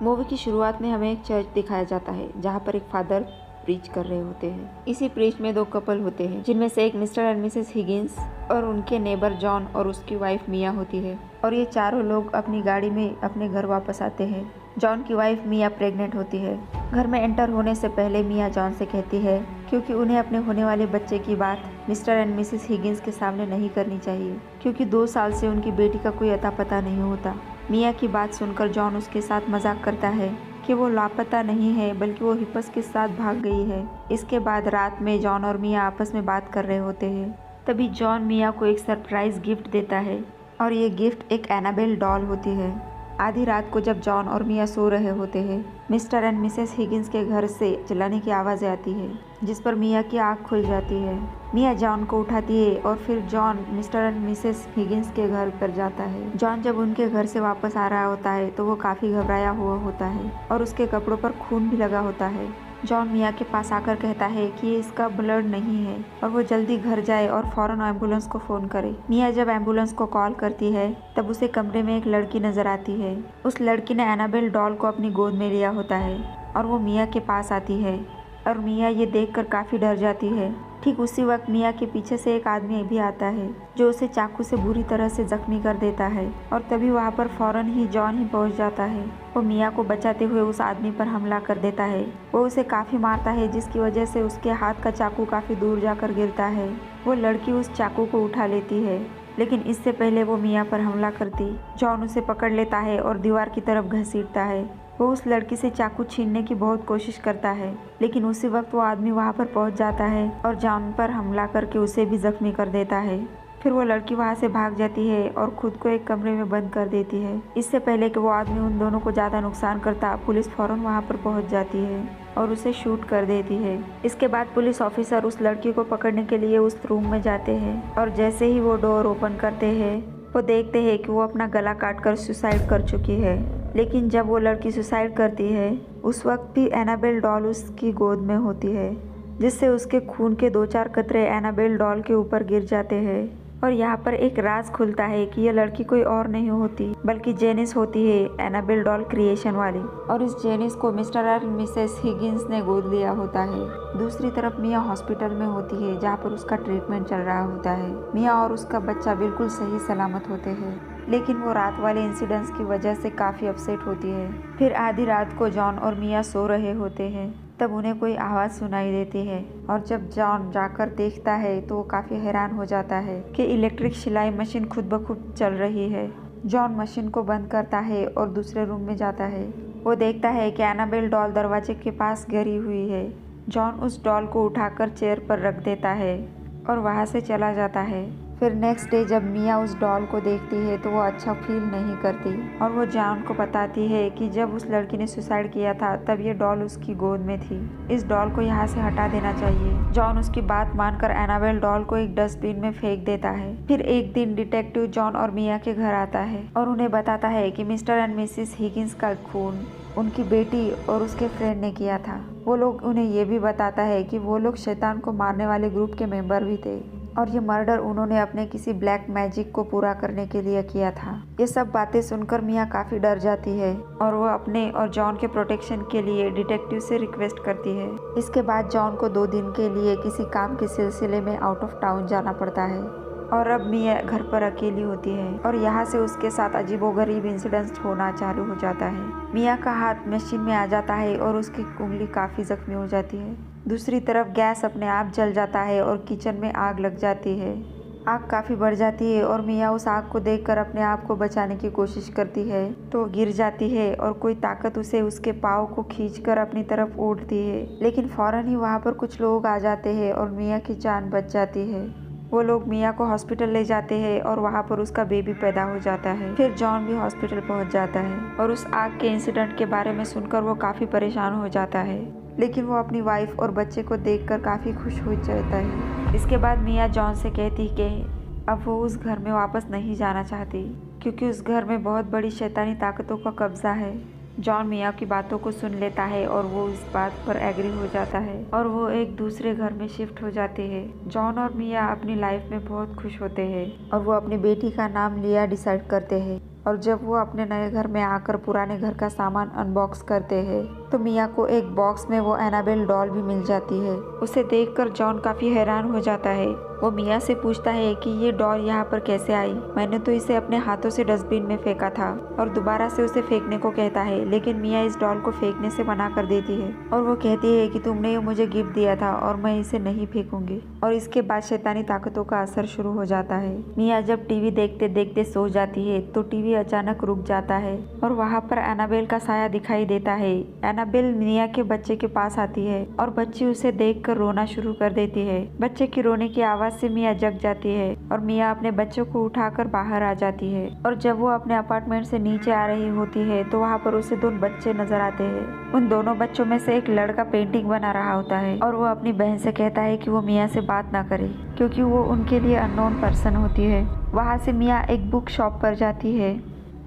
Movie की शुरुआत में हमें एक चर्च दिखाया जाता है जहाँ पर एक फादर प्रीच कर रहे होते हैं। इसी प्रीच में दो कपल होते हैं जिनमें से एक मिस्टर एंड मिसेस हिगिंस और उनके नेबर जॉन और उसकी वाइफ मिया होती है। और ये चारों लोग अपनी गाड़ी में अपने घर वापस आते हैं। जॉन की वाइफ मिया प्रेग्नेंट होती है। घर में एंटर होने से पहले मिया जॉन से कहती है क्योंकि उन्हें अपने होने वाले बच्चे की बात मिस्टर एंड मिसेस हिगिंस के सामने नहीं करनी चाहिए, क्योंकि 2 साल से उनकी बेटी का कोई अता पता नहीं होता। मिया की बात सुनकर जॉन उसके साथ मजाक करता है कि वो लापता नहीं है बल्कि वो हिप्पस के साथ भाग गई है। इसके बाद रात में जॉन और मिया आपस में बात कर रहे होते हैं। तभी जॉन मिया को एक सरप्राइज गिफ्ट देता है और ये गिफ्ट एक एनाबेल डॉल होती है। आधी रात को जब जॉन और मिया सो रहे होते हैं, मिस्टर एंड मिसेस हिगिंस के घर से चिल्लाने की आवाज़ें आती है, जिस पर मिया की आँख खुल जाती है। मिया जॉन को उठाती है और फिर John mister and Mrs Higgins के घर पर जाता है। जॉन जब उनके घर से वापस आ रहा होता है तो वो काफ़ी घबराया हुआ होता है और उसके कपड़ों पर खून भी लगा होता है। जॉन मिया के पास आकर कहता है कि ये इसका ब्लड नहीं है और वो जल्दी घर जाए और फौरन एम्बुलेंस को फ़ोन करे। मिया जब एम्बुलेंस को कॉल करती है तब उसे कमरे में एक लड़की नज़र आती है। उस लड़की ने एनाबेल डॉल को अपनी गोद में लिया होता है और वो मिया के पास आती है और मिया ये देखकर काफ़ी डर जाती है। ठीक उसी वक्त मिया के पीछे से एक आदमी भी आता है जो उसे चाकू से बुरी तरह से जख्मी कर देता है और तभी वहाँ पर फौरन ही जॉन ही पहुँच जाता है। वो मिया को बचाते हुए उस आदमी पर हमला कर देता है। वो उसे काफ़ी मारता है जिसकी वजह से उसके हाथ का चाकू काफ़ी दूर जाकर गिरता है। वो लड़की उस चाकू को उठा लेती है, लेकिन इससे पहले वो मिया पर हमला करती जॉन उसे पकड़ लेता है और दीवार की तरफ घसीटता है। वो उस लड़की से चाकू छीनने की बहुत कोशिश करता है, लेकिन उसी वक्त वो आदमी वहाँ पर पहुँच जाता है और जॉन पर हमला करके उसे भी जख्मी कर देता है। फिर वो लड़की वहाँ से भाग जाती है और खुद को एक कमरे में बंद कर देती है। इससे पहले कि वो आदमी उन दोनों को ज़्यादा नुकसान करता, पुलिस फौरन वहाँ पर पहुँच जाती है और उसे शूट कर देती है। इसके बाद पुलिस ऑफिसर उस लड़की को पकड़ने के लिए उस रूम में जाते हैं और जैसे ही वो डोर ओपन करते हैं वो देखते हैं कि वो अपना गला काटकर सुसाइड कर चुकी है। लेकिन जब वो लड़की सुसाइड करती है उस वक्त भी एनाबेल डॉल उसकी गोद में होती है, जिससे उसके खून के 2-4 कतरे एनाबेल डॉल के ऊपर गिर जाते हैं। और यहाँ पर एक राज खुलता है कि यह लड़की कोई और नहीं होती बल्कि जेनिस होती है, एनाबेल डॉल क्रिएशन वाली। और इस जेनिस को मिस्टर और मिसेस हिगिंस ने गोद लिया होता है। दूसरी तरफ मिया हॉस्पिटल में होती है जहाँ पर उसका ट्रीटमेंट चल रहा होता है। मिया और उसका बच्चा बिल्कुल सही सलामत होते हैं, लेकिन वो रात वाले इंसिडेंट्स की वजह से काफ़ी अपसेट होती है। फिर आधी रात को जॉन और मिया सो रहे होते हैं, तब उन्हें कोई आवाज़ सुनाई देती है और जब जॉन जाकर देखता है तो वो काफ़ी हैरान हो जाता है कि इलेक्ट्रिक सिलाई मशीन खुद ब खुद चल रही है। जॉन मशीन को बंद करता है और दूसरे रूम में जाता है। वो देखता है कि एनाबेल डॉल दरवाजे के पास गिरी हुई है। जॉन उस डॉल को उठाकर चेयर पर रख देता है और वहाँ से चला जाता है। फिर नेक्स्ट डे जब मिया उस डॉल को देखती है तो वो अच्छा फील नहीं करती और वो जॉन को बताती है कि जब उस लड़की ने सुसाइड किया था तब ये डॉल उसकी गोद में थी। इस डॉल को यहाँ से हटा देना चाहिए। जॉन उसकी बात मानकर एनाबेल डॉल को एक डस्टबिन में फेंक देता है। फिर एक दिन डिटेक्टिव जॉन और मिया के घर आता है और उन्हें बताता है कि मिस्टर एंड मिसेस हिगिंस का खून उनकी बेटी और उसके फ्रेंड ने किया था। वो लोग उन्हें ये भी बताता है कि वो लोग शैतान को मारने वाले ग्रुप के मेंबर भी थे और ये मर्डर उन्होंने अपने किसी ब्लैक मैजिक को पूरा करने के लिए किया था। ये सब बातें सुनकर मिया काफ़ी डर जाती है और वो अपने और जॉन के प्रोटेक्शन के लिए डिटेक्टिव से रिक्वेस्ट करती है। इसके बाद जॉन को 2 दिन के लिए किसी काम के सिलसिले में आउट ऑफ टाउन जाना पड़ता है और अब मिया घर पर अकेली होती है और यहाँ से उसके साथ अजीबोगरीब इंसिडेंट्स होना चालू हो जाता है। मिया का हाथ मशीन में आ जाता है और उसकी उंगली काफ़ी जख्मी हो जाती है। दूसरी तरफ गैस अपने आप जल जाता है और किचन में आग लग जाती है। आग काफ़ी बढ़ जाती है और मिया उस आग को देखकर अपने आप को बचाने की कोशिश करती है तो गिर जाती है और कोई ताकत उसे उसके पाँव को खींचकर अपनी तरफ ओढ़ती है, लेकिन फौरन ही वहाँ पर कुछ लोग आ जाते हैं और मिया की जान बच जाती है। वो लोग मिया को हॉस्पिटल ले जाते हैं और वहाँ पर उसका बेबी पैदा हो जाता है। फिर जॉन भी हॉस्पिटल पहुँच जाता है और उस आग के इंसिडेंट के बारे में सुनकर वो काफ़ी परेशान हो जाता है, लेकिन वो अपनी वाइफ और बच्चे को देखकर काफ़ी खुश हो जाता है। इसके बाद मिया जॉन से कहती कि अब वो उस घर में वापस नहीं जाना चाहती क्योंकि उस घर में बहुत बड़ी शैतानी ताकतों का कब्जा है। जॉन मिया की बातों को सुन लेता है और वो इस बात पर एग्री हो जाता है और वो एक दूसरे घर में शिफ्ट हो जाते हैं। जॉन और मिया अपनी लाइफ में बहुत खुश होते हैं और वो अपनी बेटी का नाम लिया डिसाइड करते हैं। और जब वो अपने नए घर में आकर पुराने घर का सामान अनबॉक्स करते हैं तो मिया को एक बॉक्स में वो एनाबेल डॉल भी मिल जाती है। उसे देखकर जॉन काफी हैरान हो जाता है। वो मिया से पूछता है कि ये डॉल यहाँ पर कैसे आई, मैंने तो इसे अपने हाथों से डस्टबिन में फेंका था, और दोबारा से उसे फेंकने को कहता है। लेकिन मिया इस डॉल को फेंकने से मना कर देती है और वो कहती है कि तुमने ये मुझे गिफ्ट दिया था और मैं इसे नहीं फेंकूंगी। और इसके बाद शैतानी ताकतों का असर शुरू हो जाता है। मिया जब टीवी देखते देखते सो जाती है तो टीवी अचानक रुक जाता है और वहाँ पर एनाबेल का साया दिखाई देता है। एनाबेल मिया के बच्चे के पास आती है और बच्ची उसे देखकर रोना शुरू कर देती है। बच्चे की रोने की आवाज से मिया जग जाती है और मिया अपने बच्चों को उठाकर बाहर आ जाती है। और जब वो अपने अपार्टमेंट से नीचे आ रही होती है तो वहाँ पर उसे 2 बच्चे नजर आते हैं। उन दोनों बच्चों में से एक लड़का पेंटिंग बना रहा होता है और वो अपनी बहन से कहता है कि वो मिया से बात ना करे क्योंकि वो उनके लिए अननोन पर्सन होती है। वहाँ से मिया एक बुक शॉप पर जाती है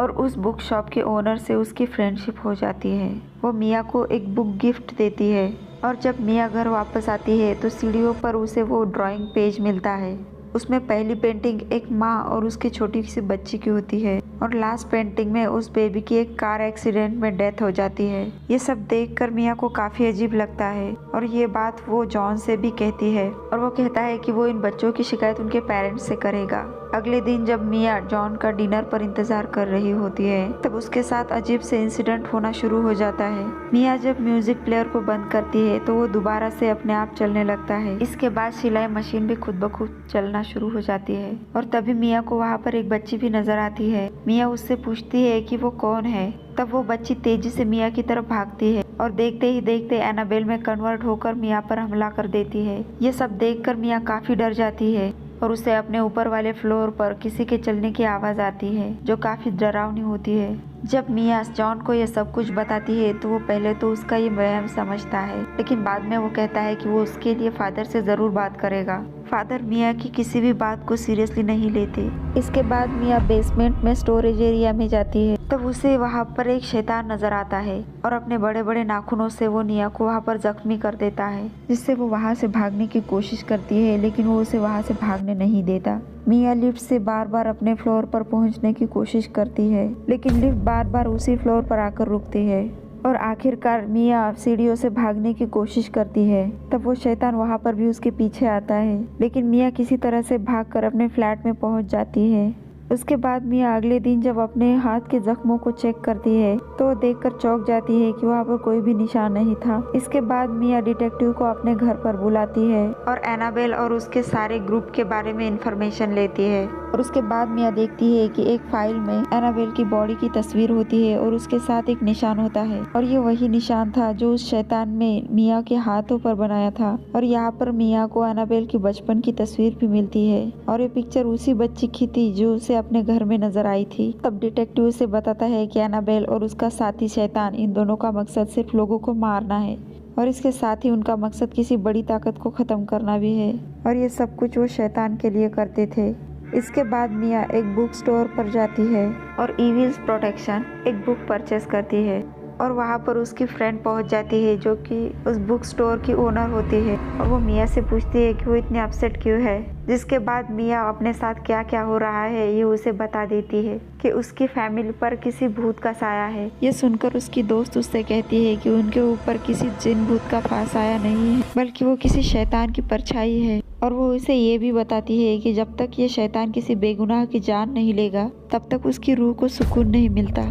और उस बुक शॉप के ओनर से उसकी फ्रेंडशिप हो जाती है। वो मिया को एक बुक गिफ्ट देती है और जब मिया घर वापस आती है तो सीढ़ियों पर उसे वो ड्राइंग पेज मिलता है। उसमें पहली पेंटिंग एक माँ और उसकी छोटी सी बच्ची की होती है और लास्ट पेंटिंग में उस बेबी की एक कार एक्सीडेंट में डेथ हो जाती है। ये सब देखकर मिया को काफी अजीब लगता है और ये बात वो जॉन से भी कहती है और वो कहता है कि वो इन बच्चों की शिकायत उनके पेरेंट्स से करेगा। अगले दिन जब मिया जॉन का डिनर पर इंतजार कर रही होती है तब उसके साथ अजीब से इंसिडेंट होना शुरू हो जाता है। मिया जब म्यूजिक प्लेयर को बंद करती है तो वो दोबारा से अपने आप चलने लगता है। इसके बाद सिलाई मशीन भी खुद ब खुद चलना शुरू हो जाती है और तभी मिया को वहाँ पर एक बच्ची भी नजर आती है। मिया उससे पूछती है कि वो कौन है। तब वो बच्ची तेजी से मिया की तरफ भागती है और देखते ही देखते एनाबेल में कन्वर्ट होकर मिया पर हमला कर देती है। ये सब देखकर मिया काफी डर जाती है और उसे अपने ऊपर वाले फ्लोर पर किसी के चलने की आवाज आती है जो काफी डरावनी होती है। जब मिया जॉन को ये सब कुछ बताती है तो वो पहले तो उसका ये वहम समझता है लेकिन बाद में वो कहता है कि वो उसके लिए फादर से जरूर बात करेगा। फादर मिया की किसी भी बात को सीरियसली नहीं लेते। इसके बाद मिया बेसमेंट में स्टोरेज एरिया में जाती है तब उसे वहाँ पर एक शैतान नजर आता है और अपने बड़े बड़े नाखूनों से वो मिया को वहाँ पर जख्मी कर देता है जिससे वो वहाँ से भागने की कोशिश करती है लेकिन वो उसे वहाँ से भागने नहीं देता। मिया लिफ्ट से बार बार अपने फ्लोर पर पहुँचने की कोशिश करती है लेकिन लिफ्ट बार बार उसी फ्लोर पर आकर रुकती है और आखिरकार मिया सीढ़ियों से भागने की कोशिश करती है। तब वो शैतान वहाँ पर भी उसके पीछे आता है लेकिन मिया किसी तरह से भागकर अपने फ्लैट में पहुँच जाती है। उसके बाद मिया अगले दिन जब अपने हाथ के जख्मों को चेक करती है तो देखकर चौंक जाती है कि वहाँ पर कोई भी निशान नहीं था। इसके बाद मिया डिटेक्टिव को अपने घर पर बुलाती है और एनाबेल और उसके सारे ग्रुप के बारे में इंफॉर्मेशन लेती है और उसके बाद मिया देखती है कि एक फाइल में एनाबेल की बॉडी की तस्वीर होती है और उसके साथ एक निशान होता है और ये वही निशान था जो उस शैतान में मिया के हाथों पर बनाया था। और यहाँ पर मिया को एनाबेल की बचपन की तस्वीर भी मिलती है और ये पिक्चर उसी बच्ची की थी जो उसे अपने घर में नजर आई थी। तब डिटेक्टिव उसे बताता है कि एनाबेल और उसका साथी शैतान इन दोनों का मकसद सिर्फ लोगों को मारना है और इसके साथ ही उनका मकसद किसी बड़ी ताकत को खत्म करना भी है और ये सब कुछ वो शैतान के लिए करते थे। इसके बाद मिया एक बुक स्टोर पर जाती है और इविल्स प्रोटेक्शन एक बुक परचेस करती है और वहाँ पर उसकी फ्रेंड पहुँच जाती है जो कि उस बुक स्टोर की ओनर होती है और वो मिया से पूछती है कि वो इतनी अपसेट क्यों है। जिसके बाद मिया अपने साथ क्या क्या हो रहा है ये उसे बता देती है कि उसकी फैमिली पर किसी भूत का साया है। ये सुनकर उसकी दोस्त उससे कहती है कि उनके ऊपर किसी जिन भूत का साया नहीं है बल्कि वो किसी शैतान की परछाई है और वो उसे ये भी बताती है कि जब तक ये शैतान किसी बेगुनाह की जान नहीं लेगा तब तक उसकी रूह को सुकून नहीं मिलता।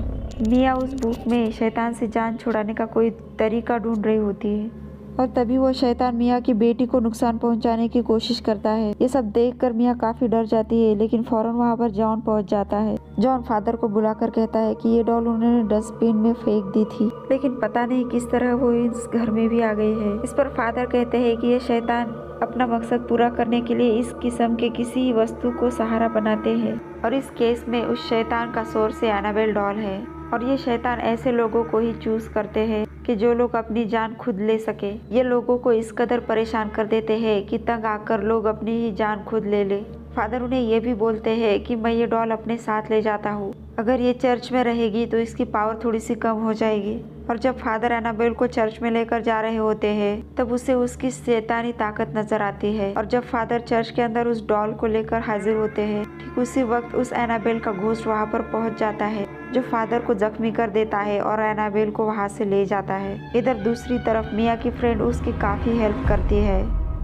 मिया उस बुक में शैतान से जान छुड़ाने का कोई तरीका ढूंढ रही होती है और तभी वो शैतान मिया की बेटी को नुकसान पहुंचाने की कोशिश करता है। ये सब देखकर मिया काफी डर जाती है लेकिन फौरन वहाँ पर जॉन पहुंच जाता है। जॉन फादर को बुलाकर कहता है कि ये डॉल उन्होंने डस्टबिन में फेंक दी थी लेकिन पता नहीं किस तरह वो इस घर में भी आ गई है। इस पर फादर कहते हैं कि ये शैतान अपना मकसद पूरा करने के लिए इस किस्म के किसी वस्तु को सहारा बनाते हैं और इस केस में उस शैतान का सोर्स एनाबेल डॉल है और ये शैतान ऐसे लोगों को ही चूज करते हैं कि जो लोग अपनी जान खुद ले सके। ये लोगों को इस कदर परेशान कर देते हैं कि तंग आकर लोग अपनी ही जान खुद ले ले। फादर उन्हें ये भी बोलते हैं कि मैं ये डॉल अपने साथ ले जाता हूँ, अगर ये चर्च में रहेगी तो इसकी पावर थोड़ी सी कम हो जाएगी और जब फादर एनाबेल को चर्च में लेकर जा रहे होते हैं तब उसे उसकी शैतानी ताकत नजर आती है। और जब फादर चर्च के अंदर उस डॉल को लेकर हाजिर होते हैं ठीक उसी वक्त उस एनाबेल का घोस्ट वहाँ पर पहुँच जाता है जो फादर को जख्मी कर देता है और एनाबेल को वहाँ से ले जाता है। इधर दूसरी तरफ मिया की फ्रेंड उसकी काफी हेल्प करती है,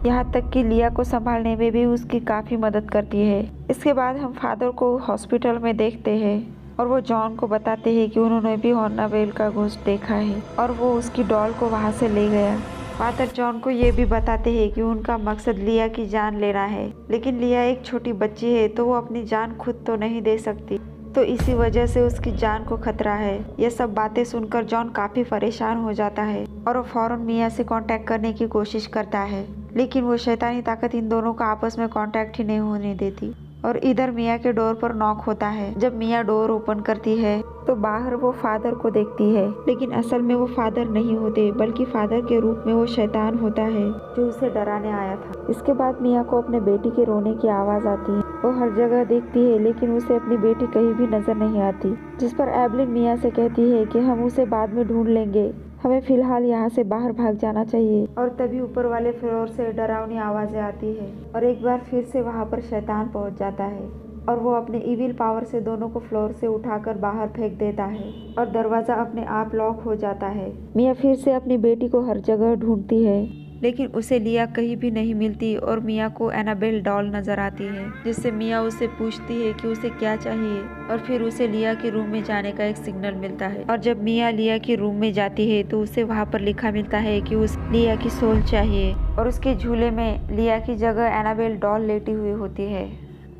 यहाँ तक कि लिया को संभालने में भी उसकी काफी मदद करती है। इसके बाद हम फादर को हॉस्पिटल में देखते हैं और वो जॉन को बताते हैं कि उन्होंने भी एनाबेल का घोस्ट देखा है और वो उसकी डॉल को वहाँ से ले गया। फादर जॉन को ये भी बताते हैं कि उनका मकसद लिया की जान लेना है, लेकिन लिया एक छोटी बच्ची है तो वो अपनी जान खुद तो नहीं दे सकती, तो इसी वजह से उसकी जान को खतरा है। ये सब बातें सुनकर जॉन काफी परेशान हो जाता है और वो फौरन मिया से कांटेक्ट करने की कोशिश करता है, लेकिन वो शैतानी ताकत इन दोनों का आपस में कांटेक्ट ही नहीं होने देती। और इधर मिया के डोर पर नॉक होता है। जब मिया डोर ओपन करती है तो बाहर वो फादर को देखती है, लेकिन असल में वो फादर नहीं होते बल्कि फादर के रूप में वो शैतान होता है जो उसे डराने आया था। इसके बाद मिया को अपने बेटी के रोने की आवाज आती है। वो हर जगह देखती है लेकिन उसे अपनी बेटी कहीं भी नजर नहीं आती, जिस पर एवलिन मिया से कहती है कि हम उसे बाद में ढूंढ लेंगे, हमें फिलहाल यहाँ से बाहर भाग जाना चाहिए। और तभी ऊपर वाले फ्लोर से डरावनी आवाजें आती है और एक बार फिर से वहाँ पर शैतान पहुँच जाता है और वो अपने इविल पावर से दोनों को फ्लोर से उठाकर बाहर फेंक देता है और दरवाजा अपने आप लॉक हो जाता है। मिया फिर से अपनी बेटी को हर जगह ढूंढती है लेकिन उसे लिया कहीं भी नहीं मिलती और मिया को एनाबेल डॉल नजर आती है, जिससे मिया उसे पूछती है कि उसे क्या चाहिए और फिर उसे लिया के रूम में जाने का एक सिग्नल मिलता है। और जब मिया लिया के रूम में जाती है तो उसे वहाँ पर लिखा मिलता है कि उस लिया की सोल चाहिए और उसके झूले में लिया की जगह एनाबेल डॉल लेटी हुई होती है।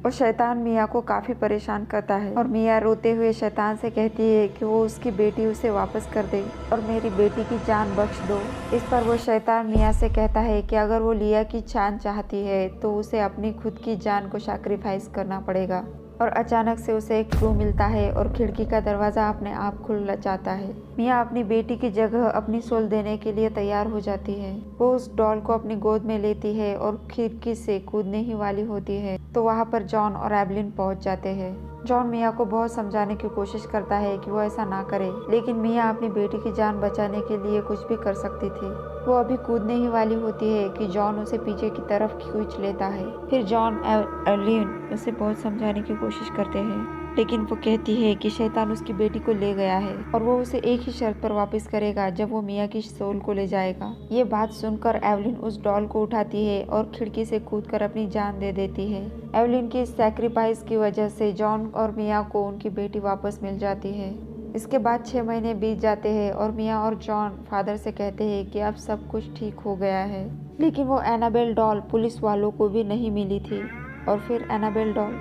और शैतान मिया को काफी परेशान करता है और मिया रोते हुए शैतान से कहती है कि वो उसकी बेटी उसे वापस कर दे और मेरी बेटी की जान बख्श दो। इस पर वो शैतान मिया से कहता है कि अगर वो लिया की जान चाहती है तो उसे अपनी खुद की जान को सैक्रिफाइस करना पड़ेगा। और अचानक से उसे एक क्लू मिलता है और खिड़की का दरवाजा अपने आप खुल जाता है। मिया अपनी बेटी की जगह अपनी सोल देने के लिए तैयार हो जाती है। वो उस डॉल को अपनी गोद में लेती है और खिड़की से कूदने ही वाली होती है तो वहाँ पर जॉन और एवलिन पहुँच जाते हैं। जॉन मिया को बहुत समझाने की कोशिश करता है कि वो ऐसा ना करे, लेकिन मिया अपनी बेटी की जान बचाने के लिए कुछ भी कर सकती थी। वो अभी कूदने ही वाली होती है कि जॉन उसे पीछे की तरफ खींच लेता है। फिर जॉन एवलिन उसे बहुत समझाने की कोशिश करते हैं, लेकिन वो कहती है कि शैतान उसकी बेटी को ले गया है और वो उसे एक ही शर्त पर वापस करेगा जब वो मिया की सोल को ले जाएगा। ये बात सुनकर एवलिन उस डॉल को उठाती है और खिड़की से कूदकर अपनी जान दे देती है। एवलिन की सैक्रिफाइस की वजह से जॉन और मिया को उनकी बेटी वापस मिल जाती है। इसके बाद 6 महीने बीत जाते हैं और मिया और जॉन फादर से कहते हैं कि अब सब कुछ ठीक हो गया है, लेकिन वो एनाबेल डॉल पुलिस वालों को भी नहीं मिली थी। और फिर एनाबेल डॉल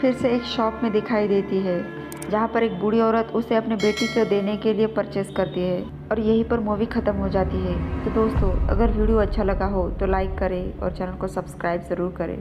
फिर से एक शॉप में दिखाई देती है जहाँ पर एक बूढ़ी औरत उसे अपने बेटी को देने के लिए परचेस करती है और यहीं पर मूवी ख़त्म हो जाती है। तो दोस्तों, अगर वीडियो अच्छा लगा हो तो लाइक करें और चैनल को सब्सक्राइब ज़रूर करें।